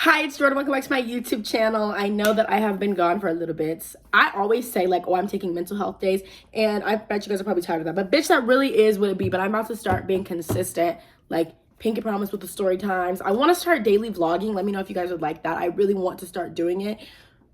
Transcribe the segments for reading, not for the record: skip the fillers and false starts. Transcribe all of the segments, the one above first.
Hi, it's Jordan. Welcome back to my YouTube channel. I know that I have been gone for a little bit. I always say like, oh, I'm taking mental health days, and I bet you guys are probably tired of that. But bitch, that really is what it be. But I'm about to start being consistent, like pinky promise with the story times. I want to start daily vlogging. Let me know if you guys would like that. I really want to start doing it,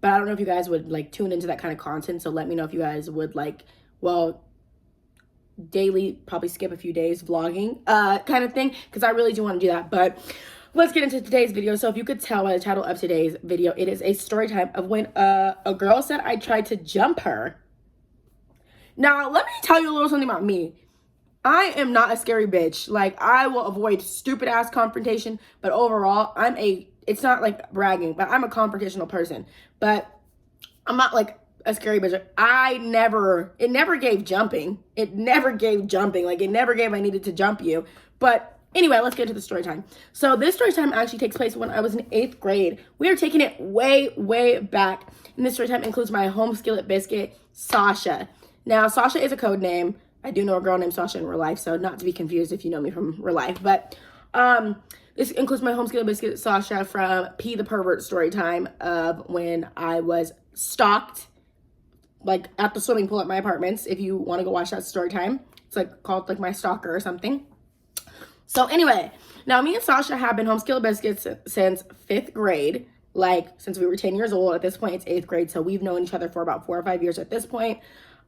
but I don't know if you guys would like tune into that kind of content. So let me know if you guys would like, well, daily, probably skip a few days vlogging kind of thing, because I really do want to do that. But let's get into today's video. So if you could tell by the title of today's video, it is a story time of when a girl said I tried to jump her. Now, let me tell you a little something about me. I am not a scary bitch. Like, I will avoid stupid ass confrontation, but overall, it's not like bragging, but I'm a confrontational person. But I'm not like a scary bitch. It never gave jumping. It never gave jumping. Like, it never gave I needed to jump you. But anyway, let's get into the story time. So this story time actually takes place when I was in 8th grade. We are taking it way, way back. And this story time includes my home skillet biscuit, Sasha. Now, Sasha is a code name. I do know a girl named Sasha in real life, so not to be confused if you know me from real life. But this includes my home skillet biscuit, Sasha, from P the Pervert story time of when I was stalked, like at the swimming pool at my apartments. If you want to go watch that story time, it's like called like my stalker or something. So anyway, now me and Sasha have been home skillet biscuits since 5th grade, like since we were 10 years old. At this point, it's 8th grade, so we've known each other for about 4 or 5 years at this point.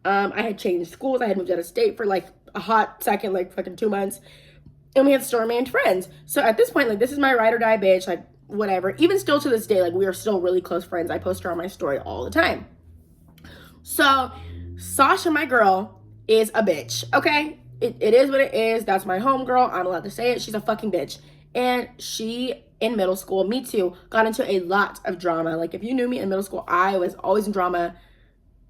I had changed schools. I had moved out of state for like a hot second, like fucking 2 months. And we had still remained friends. So at this point, like, this is my ride or die bitch, like whatever. Even still to this day, like, we are still really close friends. I post her on my story all the time. So Sasha, my girl, is a bitch, okay? It is what it is. That's my homegirl. I'm allowed to say it. She's a fucking bitch. And she, in middle school, me too, got into a lot of drama. Like, if you knew me in middle school, I was always in drama.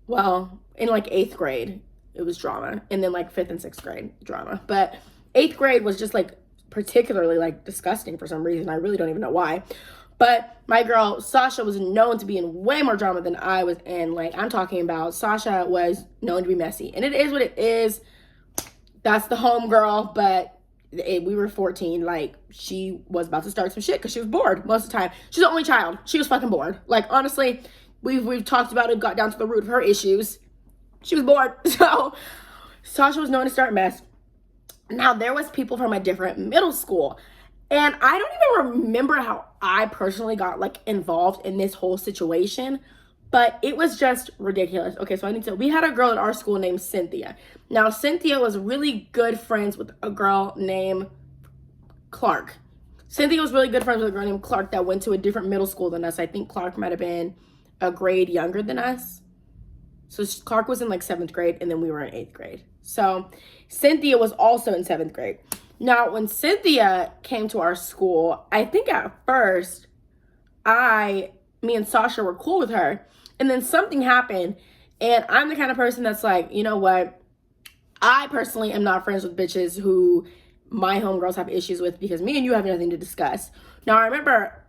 Well, in like 8th grade, it was drama. And then like 5th and 6th grade, drama. But 8th grade was just like particularly like disgusting for some reason. I really don't even know why. But my girl, Sasha, was known to be in way more drama than I was in. Like, I'm talking about Sasha was known to be messy. And it is what it is. That's the home girl, but we were 14. Like, she was about to start some shit because she was bored most of the time. She's the only child. She was fucking bored. Like, honestly, we've talked about it, got down to the root of her issues. She was bored. So Sasha was known to start mess. Now, there was people from a different middle school. And I don't even remember how I personally got, like, involved in this whole situation. But it was just ridiculous. Okay, so we had a girl at our school named Cynthia. Now, Cynthia was really good friends with a girl named Clark. Cynthia was really good friends with a girl named Clark that went to a different middle school than us. I think Clark might have been a grade younger than us. So Clark was in like 7th grade, and then we were in 8th grade. So Cynthia was also in 7th grade. Now, when Cynthia came to our school, I think at first, me and Sasha were cool with her. And then something happened, and I'm the kind of person that's like, you know what? I personally am not friends with bitches who my homegirls have issues with, because me and you have nothing to discuss. Now, I remember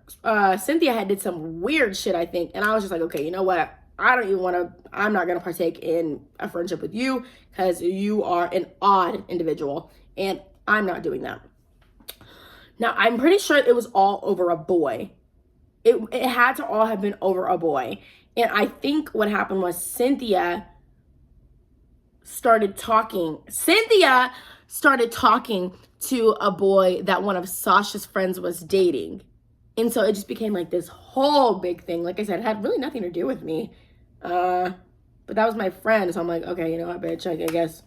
Cynthia had did some weird shit, I think, and I was just like, okay, you know what? I'm not going to partake in a friendship with you because you are an odd individual, and I'm not doing that. Now, I'm pretty sure it was all over a boy. It had to all have been over a boy. And I think what happened was Cynthia started talking to a boy that one of Sasha's friends was dating. And so it just became like this whole big thing. Like I said, it had really nothing to do with me. But that was my friend. So I'm like, okay, you know what, bitch, I guess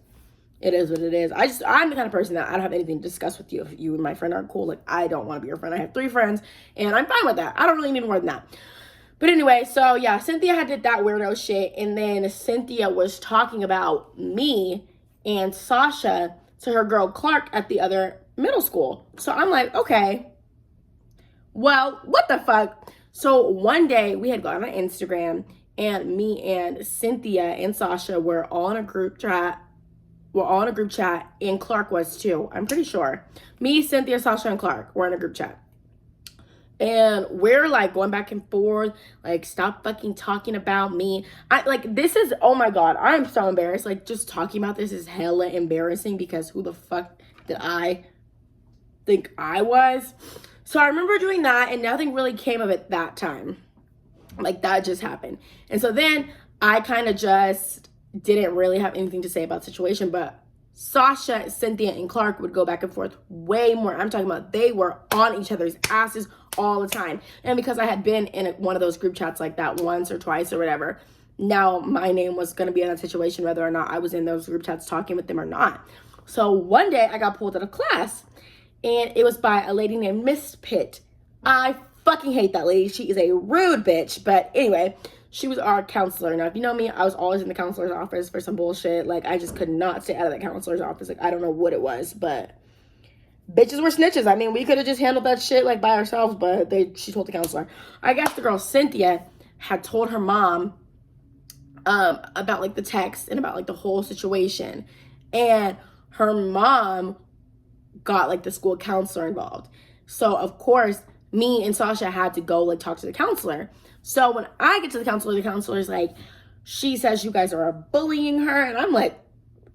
it is what it is. I'm the kind of person that I don't have anything to discuss with you. If you and my friend aren't cool, like, I don't want to be your friend. I have 3 friends, and I'm fine with that. I don't really need more than that. But anyway, so yeah, Cynthia had did that weirdo shit, and then Cynthia was talking about me and Sasha to her girl Clark at the other middle school. So I'm like, okay, well, what the fuck? So one day we had gone on Instagram, and me and Cynthia and Sasha were all in a group chat. We're all in a group chat, and Clark was too, I'm pretty sure. Me, Cynthia, Sasha, and Clark were in a group chat. And we're like going back and forth, like, stop fucking talking about me. This is, oh my God, I'm so embarrassed. Like, just talking about this is hella embarrassing, because who the fuck did I think I was? So I remember doing that, and nothing really came of it that time. Like, that just happened. And so then I kind of just didn't really have anything to say about the situation, but Sasha, Cynthia, and Clark would go back and forth way more. I'm talking about they were on each other's asses all the time. And because I had been in one of those group chats like that once or twice or whatever, now my name was going to be in that situation whether or not I was in those group chats talking with them or not. So one day I got pulled out of class, and it was by a lady named Miss Pitt. I fucking hate that lady. She is a rude bitch. But anyway, she was our counselor. Now, if you know me, I was always in the counselor's office for some bullshit. Like, I just could not stay out of the counselor's office. Like, I don't know what it was, but bitches were snitches. I mean, we could have just handled that shit, like, by ourselves, but she told the counselor. I guess the girl Cynthia had told her mom about, like, the text and about, like, the whole situation. And her mom got, like, the school counselor involved. So, of course, me and Sasha had to go, like, talk to the counselor. So when I get to the counselor's like, she says you guys are bullying her. And I'm like,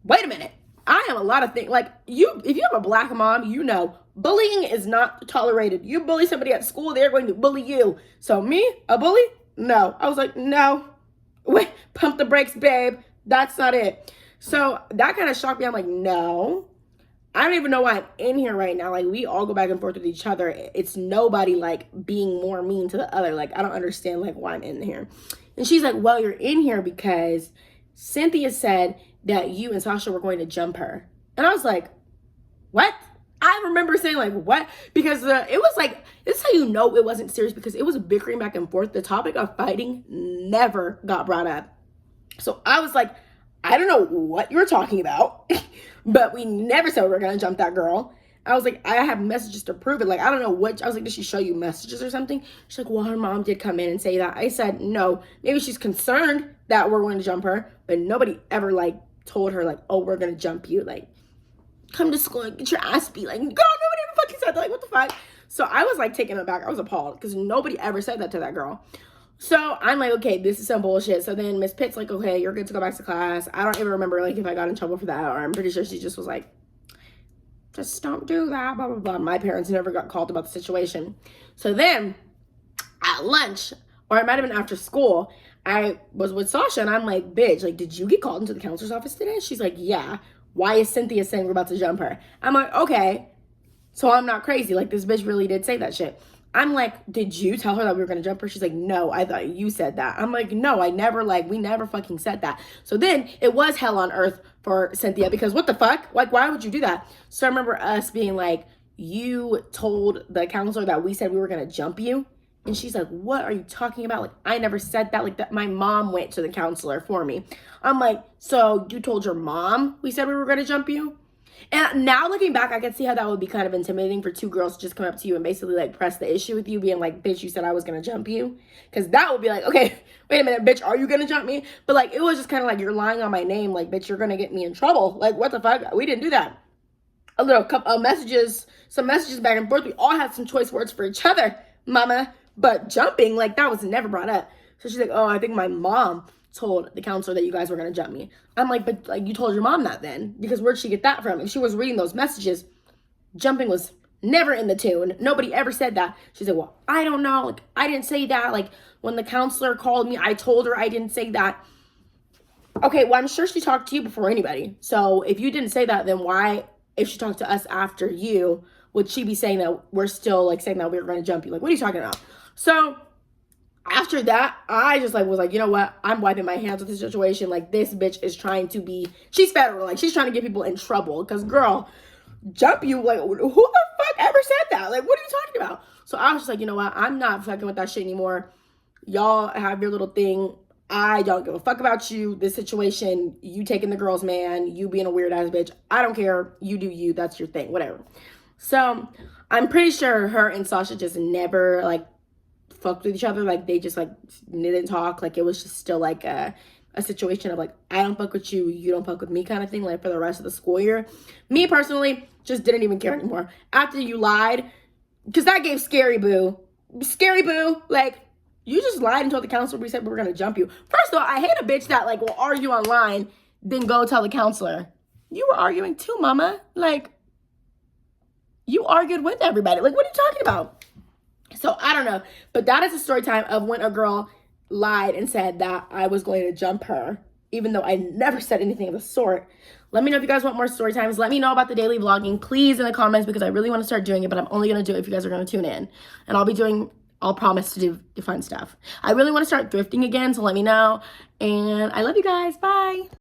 wait a minute. I am a lot of things. Like, if you have a black mom, you know, bullying is not tolerated. You bully somebody at school, they're going to bully you. So me, a bully? No. I was like, no. Wait, pump the brakes, babe. That's not it. So that kind of shocked me. I'm like, no. I don't even know why I'm in here right now. Like, we all go back and forth with each other. It's nobody, like, being more mean to the other. Like, I don't understand, like, why I'm in here. And she's like, well, you're in here because Cynthia said that you and Sasha were going to jump her. And I was like, what? I remember saying, like, what? Because it was like, this is how you know it wasn't serious, because it was bickering back and forth. The topic of fighting never got brought up. So I was like, I don't know what you're talking about. But we never said we were going to jump that girl. I was like, I have messages to prove it. Like, I don't know what. I was like, did she show you messages or something? She's like, well, her mom did come in and say that. I said, no. Maybe she's concerned that we're going to jump her. But nobody ever, like, told her, like, oh, we're going to jump you. Like, come to school and get your ass beat. Like, girl, nobody ever fucking said that. Like, what the fuck? So I was, like, taken aback. I was appalled because nobody ever said that to that girl. So I'm like, okay, this is some bullshit. So then Miss Pitt's like, okay, you're good to go back to class. I don't even remember, like, if I got in trouble for that, or I'm pretty sure she just was like, just don't do that, blah, blah, blah. My parents never got called about the situation. So then at lunch, or it might have been after school, I was with Sasha, and I'm like, bitch, like, did you get called into the counselor's office today? She's like, yeah. Why is Cynthia saying we're about to jump her? I'm like, okay, so I'm not crazy. Like, this bitch really did say that shit. I'm like, did you tell her that we were going to jump her? She's like, no, I thought you said that. I'm like, no, we never fucking said that. So then it was hell on earth for Cynthia, because what the fuck? Like, why would you do that? So I remember us being like, you told the counselor that we said we were going to jump you? And she's like, what are you talking about? Like, I never said that. Like, that my mom went to the counselor for me. I'm like, so you told your mom we said we were going to jump you? And now looking back, I can see how that would be kind of intimidating for two girls to just come up to you and basically, like, press the issue with you, being like, bitch, you said I was going to jump you. Because that would be like, okay, wait a minute, bitch, are you going to jump me? But, like, it was just kind of like, you're lying on my name. Like, bitch, you're going to get me in trouble. Like, what the fuck? We didn't do that. A little couple of messages, some messages back and forth. We all had some choice words for each other, mama. But jumping, like, that was never brought up. So she's like, oh, I think my mom told the counselor that you guys were going to jump me. I'm like, but, like, you told your mom that then, because where'd she get that from? If she was reading those messages, jumping was never in the tune. Nobody ever said that. She said, well, I don't know. Like, I didn't say that. Like, when the counselor called me, I told her I didn't say that. Okay, well, I'm sure she talked to you before anybody. So if you didn't say that, then why, if she talked to us after you, would she be saying that we're still, like, saying that we were going to jump you? Like, what are you talking about? So after that, I just, like, was like, you know what? I'm wiping my hands with this situation. Like, this bitch is trying to be, she's federal. Like, she's trying to get people in trouble. Because, girl, jump you, like, who the fuck ever said that? Like, what are you talking about? So I was just like, you know what? I'm not fucking with that shit anymore. Y'all have your little thing. I don't give a fuck about you. This situation, you taking the girl's man, you being a weird ass bitch. I don't care. You do you. That's your thing. Whatever. So I'm pretty sure her and Sasha just never, like, fucked with each other. Like, they just, like, didn't talk. Like, it was just still, like, a situation of, like, I don't fuck with you, you don't fuck with me kind of thing, like, for the rest of the school year. Me, personally, just didn't even care anymore. After you lied, because that gave Scary Boo, like, you just lied and told the counselor we said we were going to jump you. First of all, I hate a bitch that, like, will argue online, then go tell the counselor. You were arguing too, mama. Like, you argued with everybody. Like, what are you talking about? So I don't know, but that is a story time of when a girl lied and said that I was going to jump her, even though I never said anything of the sort. Let me know if you guys want more story times. Let me know about the daily vlogging, please, in the comments, because I really want to start doing it, but I'm only going to do it if you guys are going to tune in. And I'll promise to do the fun stuff. I really want to start thrifting again, so let me know. And I love you guys. Bye.